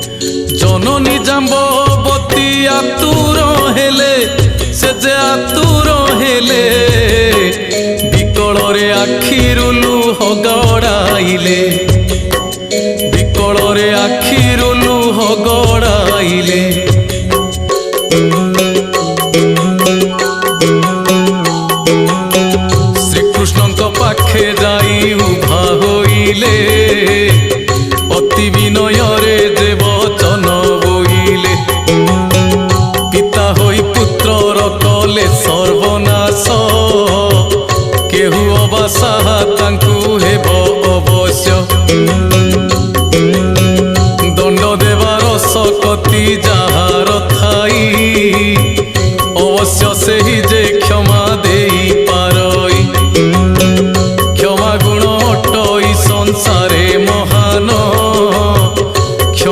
जननी जाम्बवती आतुर हेले से जे आतुर हेले विकल आखिरु लुह गड़ाइले विकल आखिरु लुह गड़ाइले श्रीकृष्ण पाखे जाई उभा होइले अति विनयरे जे वचन बोइले पिता होई पुत्रर कले सर्वनाश केहु अबासाहा तांकु हेब अवश्य दंड देवार सकति